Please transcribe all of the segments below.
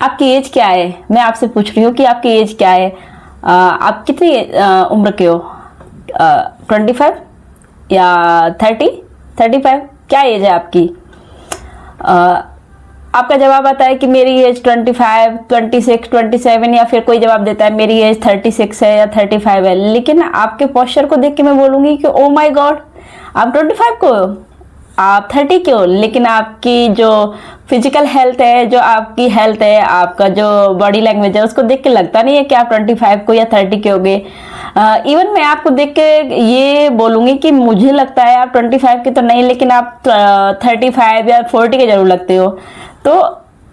आपकी एज क्या है? मैं आपसे पूछ रही हूँ कि आपकी एज क्या है। आप कितनी उम्र के हो? 25 या 30, 35? क्या एज है आपकी? आपका जवाब आता है कि मेरी एज 25, 26, 27, या फिर कोई जवाब देता है मेरी एज 36 है या 35 है। लेकिन आपके पोस्चर को देख के मैं बोलूंगी कि ओ माय गॉड, आप 25 को हो, आप 30 के हो, लेकिन आपकी जो फिजिकल हेल्थ है, जो आपकी हेल्थ है, आपका जो बॉडी लैंग्वेज है, उसको देख के लगता नहीं है कि आप 25 को या 30 के होगे। इवन मैं आपको देख के ये बोलूंगी कि मुझे लगता है आप 25 के तो नहीं, लेकिन आप 35 या 40 के जरूर लगते हो। तो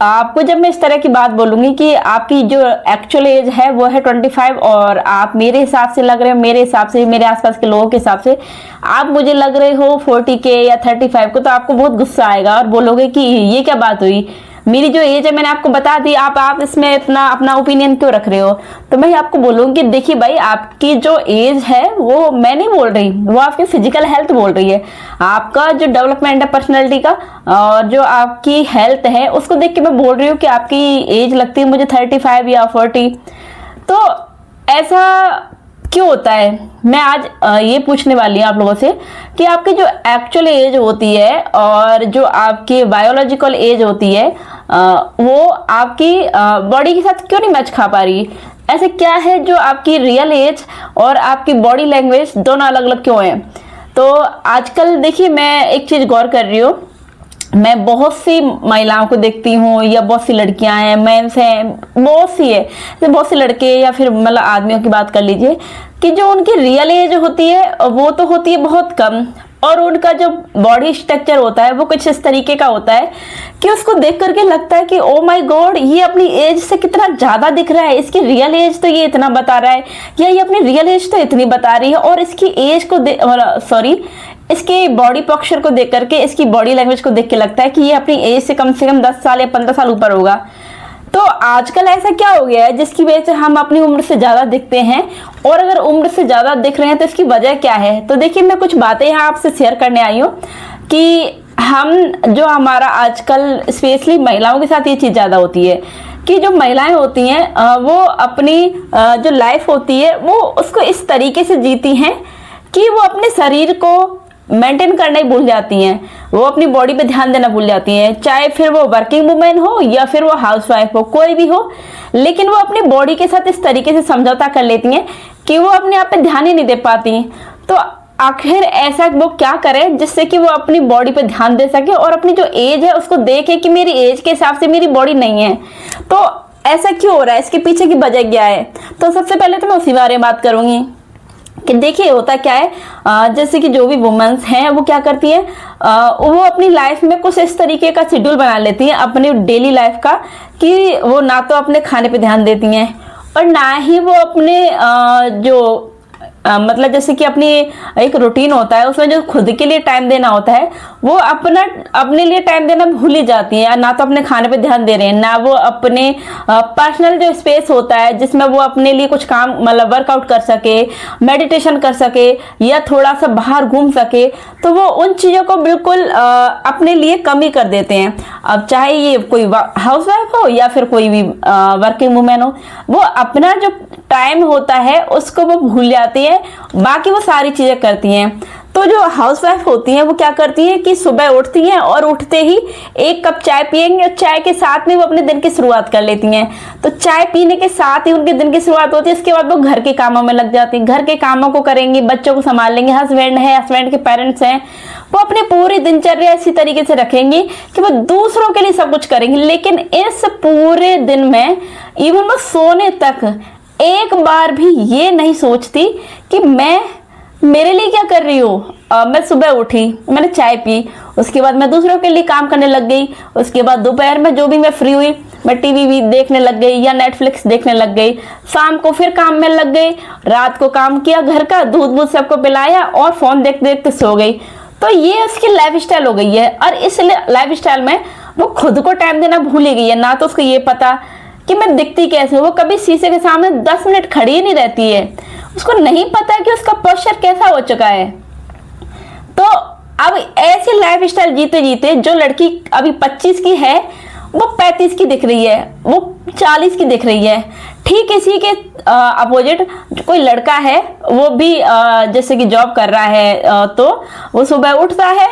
आपको जब मैं इस तरह की बात बोलूंगी कि आपकी जो एक्चुअल एज है वो है 25, और आप मेरे हिसाब से लग रहे हो, मेरे हिसाब से, मेरे आसपास के लोगों के हिसाब से आप मुझे लग रहे हो 40 के या 35 को, तो आपको बहुत गुस्सा आएगा और बोलोगे कि ये क्या बात हुई, मेरी जो एज है मैंने आपको बता दी, आप इसमें इतना अपना ओपिनियन क्यों रख रहे हो। तो मैं आपको बोलूंगी कि देखिए भाई, आपकी जो एज है वो मैं नहीं बोल रही, वो आपकी फिजिकल हेल्थ बोल रही है। आपका जो डेवलपमेंट है पर्सनैलिटी का और जो आपकी हेल्थ है, उसको देख के मैं बोल रही हूँ कि आपकी एज लगती है मुझे 35 या 40। तो ऐसा क्यों होता है? मैं आज ये पूछने वाली हूँ आप लोगों से कि आपकी जो एक्चुअल एज होती है और जो आपकी बायोलॉजिकल एज होती है, वो आपकी बॉडी के साथ क्यों नहीं मैच खा पा रही? ऐसे क्या है जो आपकी रियल एज और आपकी बॉडी लैंग्वेज दोनों अलग अलग क्यों है? तो आजकल देखिए, मैं एक चीज गौर कर रही हूँ, मैं बहुत सी महिलाओं को देखती हूँ, या बहुत सी लड़कियां हैं, मेंस हैं, बहुत सी है, बहुत से लड़के या फिर मतलब आदमियों की बात कर लीजिए, कि जो उनकी रियल एज होती है वो तो होती है बहुत कम, और उनका जो बॉडी स्ट्रक्चर होता है वो कुछ इस तरीके का होता है कि उसको देख करके लगता है कि ओ माय गॉड, ये अपनी एज से कितना ज्यादा दिख रहा है, इसकी रियल एज तो ये इतना बता रहा है, या ये अपनी रियल एज तो इतनी बता रही है, और इसकी एज को इसके बॉडी पोस्चर को देख करके, इसकी बॉडी लैंग्वेज को देख के लगता है कि ये अपनी एज से कम 10 साल या 15 साल ऊपर होगा। तो आजकल ऐसा क्या हो गया है जिसकी वजह से हम अपनी उम्र से ज्यादा दिखते हैं? और अगर उम्र से ज्यादा दिख रहे हैं तो इसकी वजह क्या है? तो देखिए, मैं कुछ बातें यहाँ आपसे शेयर करने आई हूँ कि हम जो हमारा आजकल स्पेशली महिलाओं के साथ ये चीज ज्यादा होती है कि जो महिलाएं होती हैं वो अपनी जो लाइफ होती है वो उसको इस तरीके से जीती हैं कि वो अपने शरीर को मेंटेन करना ही भूल जाती हैं, वो अपनी बॉडी पे ध्यान देना भूल जाती हैं, चाहे फिर वो वर्किंग वुमेन हो या फिर वो हाउसवाइफ हो, कोई भी हो, लेकिन वो अपनी बॉडी के साथ इस तरीके से समझौता कर लेती हैं कि वो अपने आप पे ध्यान ही नहीं दे पाती। तो आखिर ऐसा वो क्या करें जिससे कि वो अपनी बॉडी पे ध्यान दे सके और अपनी जो एज है उसको देखे कि मेरी एज के हिसाब से मेरी बॉडी नहीं है। तो ऐसा क्यों हो रहा है, इसके पीछे की वजह क्या है? तो सबसे पहले तो मैं उसी बारे में बात करूंगी कि देखिए होता क्या है, जैसे कि जो भी वुमेन्स हैं वो क्या करती हैं, वो अपनी लाइफ में कुछ इस तरीके का शेड्यूल बना लेती हैं अपनी डेली लाइफ का कि वो ना तो अपने खाने पे ध्यान देती हैं और ना ही वो अपने जो मतलब जैसे कि अपनी एक रूटीन होता है उसमें जो खुद के लिए टाइम देना होता है वो अपने लिए टाइम देना भूल ही जाती है। ना तो अपने खाने पे ध्यान दे रहे हैं, ना वो अपने पर्सनल जो स्पेस होता है जिसमें वो अपने लिए कुछ काम मतलब वर्कआउट कर सके, मेडिटेशन कर सके या थोड़ा सा बाहर घूम सके, तो वो उन चीज़ों को बिल्कुल अपने लिए कम ही कर देते हैं। अब चाहे ये कोई हाउसवाइफ हो या फिर कोई भी वर्किंग वुमेन हो, वो अपना जो टाइम होता है उसको वो भूल जाती है, बाकी वो सारी चीजें करती हैं। तो जो हाउसवाइफ होती हैं वो क्या करती हैं कि सुबह उठती हैं और उठते ही एक कप चाय पियेंगे और चाय के साथ में वो अपने दिन की शुरुआत कर लेती हैं। तो चाय पीने के साथ ही उनके दिन की शुरुआत होती है। इसके बाद वो घर के कामों में लग जाती हैं, घर के कामों को करेंगी, बच्चों को संभाल लेंगे, हस्बैंड है, हस्बैंड के पेरेंट्स हैं, वो अपनी पूरी दिनचर्या इसी तरीके से रखेंगी कि वो दूसरों के लिए सब कुछ करेंगी। लेकिन इस पूरे दिन में इवन वो सोने तक एक बार भी ये नहीं सोचती कि मैं मेरे लिए क्या कर रही हूँ। मैं सुबह उठी, मैंने चाय पी, उसके बाद मैं दूसरों के लिए काम करने लग गई, उसके बाद दोपहर में जो भी मैं फ्री हुई मैं टीवी भी देखने लग गई या नेटफ्लिक्स देखने लग गई, शाम को फिर काम में लग गई, रात को काम किया घर का, दूध सबको पिलाया और फोन देखते देखते सो गई। तो ये उसकी लाइफस्टाइल हो गई है और इस लाइफस्टाइल में वो खुद को टाइम देना भूल ही गई है। ना तो उसको ये पता कि मैं दिखती कैसे हूँ, वो कभी शीशे के सामने 10 मिनट खड़ी ही नहीं रहती है, उसको नहीं पता कि उसका पोस्चर कैसा हो चुका है। तो अब ऐसी लाइफस्टाइल जीते जीते जो लड़की अभी 25 की है वो 35 की दिख रही है, वो 40 की दिख रही है। ठीक इसी के अपोजिट कोई लड़का है, वो भी जैसे कि जॉब कर रहा है, तो वो सुबह उठता है,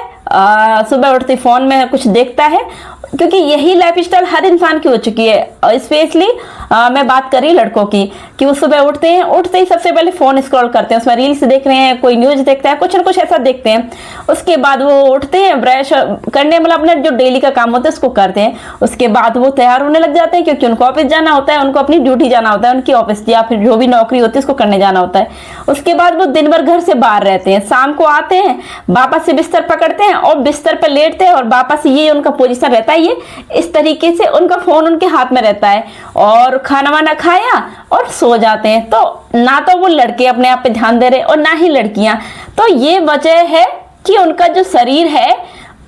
सुबह उठते फोन में कुछ देखता है, क्योंकि यही लाइफस्टाइल हर इंसान की हो चुकी है। स्पेशली मैं बात कर रही लड़कों की, कि वो सुबह उठते हैं, उठते ही सबसे पहले फोन स्क्रॉल करते हैं, उसमें रील्स देख रहे हैं, कोई न्यूज देखता है, कुछ ना कुछ ऐसा देखते हैं। उसके बाद वो उठते हैं, ब्रश करने मतलब अपना जो डेली का काम होता है उसको करते हैं। उसके बाद वो तैयार होने लग जाते हैं, क्योंकि उनको ऑफिस जाना होता है, उनको अपनी ड्यूटी जाना होता है, उनकी ऑफिस या फिर जो भी नौकरी होती है उसको करने जाना होता है। उसके बाद वो दिन भर घर से बाहर रहते हैं, शाम को आते हैं, वापस से बिस्तर पकड़ते हैं और बिस्तर पर लेटते हैं, और वापस ये उनका पोजीशन रहता है, ये इस तरीके से उनका फोन उनके हाथ में रहता है, और खाना वाना खाया और सो जाते हैं। तो ना तो वो लड़के अपने आप पे ध्यान दे रहे और ना ही लड़कियां। तो ये वजह है कि उनका जो शरीर है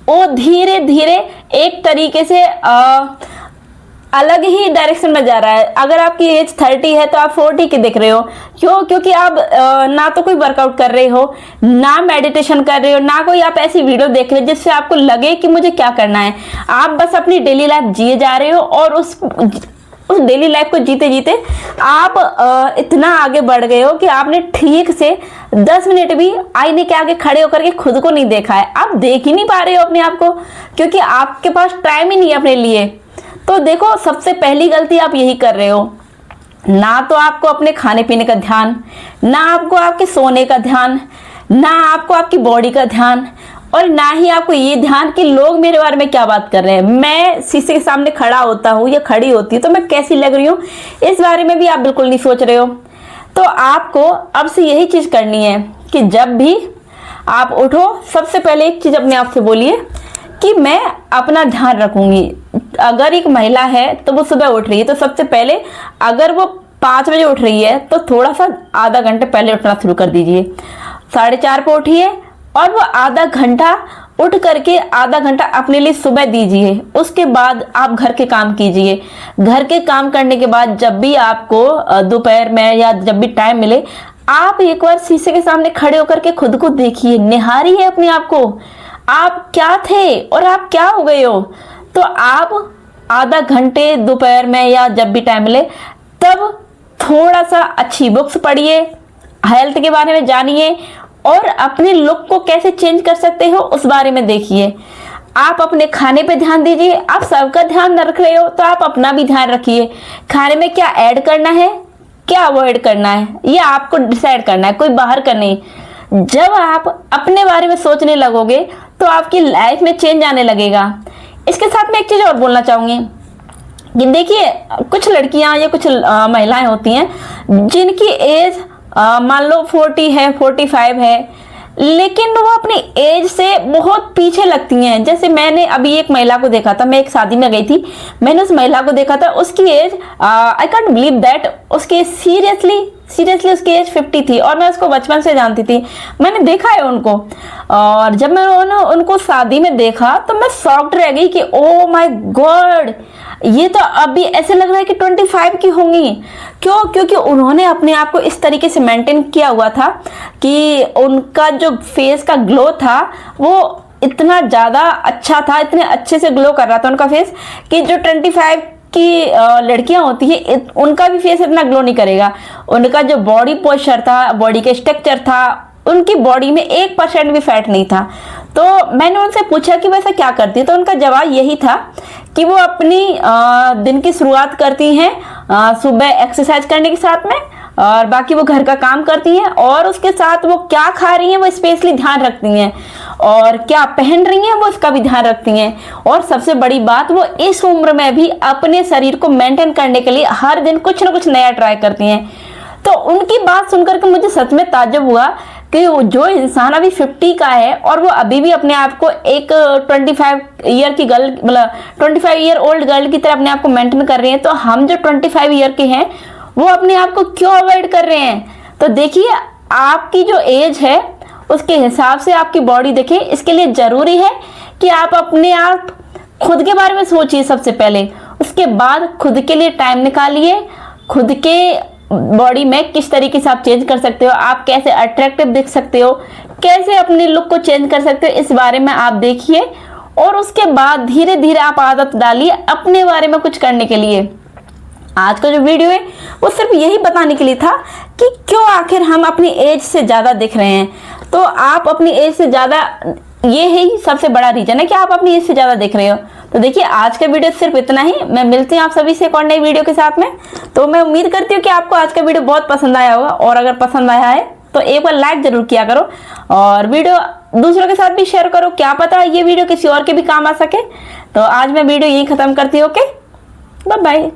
वो धीरे धीरे एक तरीके से अलग ही डायरेक्शन में जा रहा है। अगर आपकी एज 30 है तो आप 40 की दिख रहे हो। क्यों? क्योंकि आप ना तो कोई वर्कआउट कर रहे हो, ना मेडिटेशन कर रहे हो, ना कोई आप ऐसी वीडियो देख रहे हो जिससे आपको लगे कि मुझे क्या करना है। आप बस अपनी डेली लाइफ जिए जा रहे हो, और उस डेली लाइफ को जीते जीते आप इतना आगे बढ़ गए हो कि आपने ठीक से 10 मिनट भी आईने के आगे खड़े होकर के खुद को नहीं देखा है। आप देख ही नहीं पा रहे हो अपने आप को, क्योंकि आपके पास टाइम ही नहीं है अपने लिए। तो देखो, सबसे पहली गलती आप यही कर रहे हो, ना तो आपको अपने खाने पीने का ध्यान, ना आपको आपके सोने का ध्यान, ना आपको आपकी बॉडी का ध्यान, और ना ही आपको ये ध्यान कि लोग मेरे बारे में क्या बात कर रहे हैं। मैं शीशे के सामने खड़ा होता हूँ या खड़ी होती हूँ तो मैं कैसी लग रही हूँ, इस बारे में भी आप बिल्कुल नहीं सोच रहे हो। तो आपको अब से यही चीज करनी है कि जब भी आप उठो, सबसे पहले एक चीज अपने आप से बोलिए कि मैं अपना ध्यान रखूंगी। अगर एक महिला है तो वो सुबह उठ रही है, तो सबसे पहले अगर वो 5 बजे उठ रही है तो थोड़ा सा आधा घंटे पहले उठना शुरू कर दीजिए। 4:30 पे उठिए और वो आधा घंटा उठ करके आधा घंटा अपने लिए सुबह दीजिए। उसके बाद आप घर के काम कीजिए। घर के काम करने के बाद जब भी आपको दोपहर में या जब भी टाइम मिले, आप एक बार शीशे के सामने खड़े होकर के खुद को देखिए, निहारिए अपने आप को, आप क्या थे और आप क्या हो गए हो। तो आप आधा घंटे दोपहर में या जब भी टाइम मिले तब थोड़ा सा अच्छी बुक्स पढ़िए, हेल्थ के बारे में जानिए, और अपने लुक को कैसे चेंज कर सकते हो उस बारे में देखिए। आप अपने खाने पे ध्यान दीजिए। आप सबका ध्यान रख रहे हो तो आप अपना भी ध्यान रखिए। खाने में क्या ऐड करना है, क्या अवॉइड करना है, ये आपको डिसाइड करना है, कोई बाहर का नहीं। जब आप अपने बारे में सोचने लगोगे तो आपकी लाइफ में चेंज आने लगेगा। इसके साथ में एक चीज और बोलना चाहूंगी कि देखिए, कुछ लड़कियां या कुछ महिलाएं होती हैं जिनकी एज मान लो 40 है, 45 है, लेकिन वो अपनी एज से बहुत पीछे लगती हैं। जैसे मैंने अभी एक महिला को देखा था, मैं एक शादी में गई थी, मैंने उस महिला को देखा था, उसकी age I can't believe that, उसकी सीरियसली उसकी एज 50 थी, और मैं उसको बचपन से जानती थी, मैंने देखा है उनको। और जब मैं उनको शादी में देखा तो मैं शॉक्ड रह गई कि ओ माय गॉड, ये तो अभी ऐसे लग रहा है कि 25 की होंगी। क्यों? क्योंकि उन्होंने अपने आप को इस तरीके से मेंटेन किया हुआ था कि उनका जो फेस का ग्लो था वो इतना ज़्यादा अच्छा था, इतने अच्छे से ग्लो कर रहा था उनका फेस, कि जो 25 की लड़कियां होती है उनका भी फेस इतना ग्लो नहीं करेगा। उनका जो बॉडी पोस्चर था, बॉडी का स्ट्रक्चर था, उनकी बॉडी में 1% भी फैट नहीं था। तो मैंने उनसे पूछा कि वैसा क्या करती है, तो उनका जवाब यही था कि वो अपनी दिन की शुरुआत करती हैं सुबह एक्सरसाइज करने के साथ में, और बाकी वो घर का काम करती हैं, और उसके साथ वो क्या खा रही हैं वो स्पेशली ध्यान रखती हैं, और क्या पहन रही हैं वो उसका भी ध्यान रखती हैं। और सबसे बड़ी बात, वो इस उम्र में भी अपने शरीर को मेंटेन करने के लिए हर दिन कुछ ना कुछ नया ट्राई करती हैं। तो उनकी बात सुनकर के मुझे सच में ताज्जुब हुआ कि जो इंसान अभी 50 का है और वो अभी भी अपने आप को एक 25 ईयर की गर्ल, मतलब 25 ईयर ओल्ड गर्ल की तरह अपने आप को मेंटेन कर रहे हैं, तो हम जो 25 ईयर के हैं वो अपने आप को क्यों अवॉइड कर रहे हैं। तो देखिए, आपकी जो एज है उसके हिसाब से आपकी बॉडी देखिए। इसके लिए जरूरी है कि आप अपने आप खुद के बारे में सोचिए सबसे पहले, उसके बाद खुद के लिए टाइम निकालिए। खुद के बॉडी में किस तरीके से आप चेंज कर सकते हो, आप कैसे अट्रैक्टिव दिख सकते हो, कैसे अपने लुक को चेंज कर सकते हो, इस बारे में आप देखिए। और उसके बाद धीरे धीरे आप आदत डालिए अपने बारे में कुछ करने के लिए। आज का जो वीडियो है वो सिर्फ यही बताने के लिए था कि क्यों आखिर हम अपनी एज से ज़्यादा दिख रहे हैं। तो आप अपनी एज से ज़्यादा, ये ही सबसे बड़ा रीजन है कि आप अपनी एज से ज़्यादा दिख रहे हो। तो देखिए आज का वीडियो सिर्फ इतना ही। मैं मिलती हूँ आप सभी से एक और नई वीडियो के साथ में। तो मैं उम्मीद करती हूँ कि आपको आज का वीडियो बहुत पसंद आया होगा, और अगर पसंद आया है तो एक बार लाइक जरूर किया करो और वीडियो दूसरों के साथ भी शेयर करो, क्या पता ये वीडियो किसी और के भी काम आ सके। तो आज मैं वीडियो यही खत्म करती हूँ। Okay, bye bye.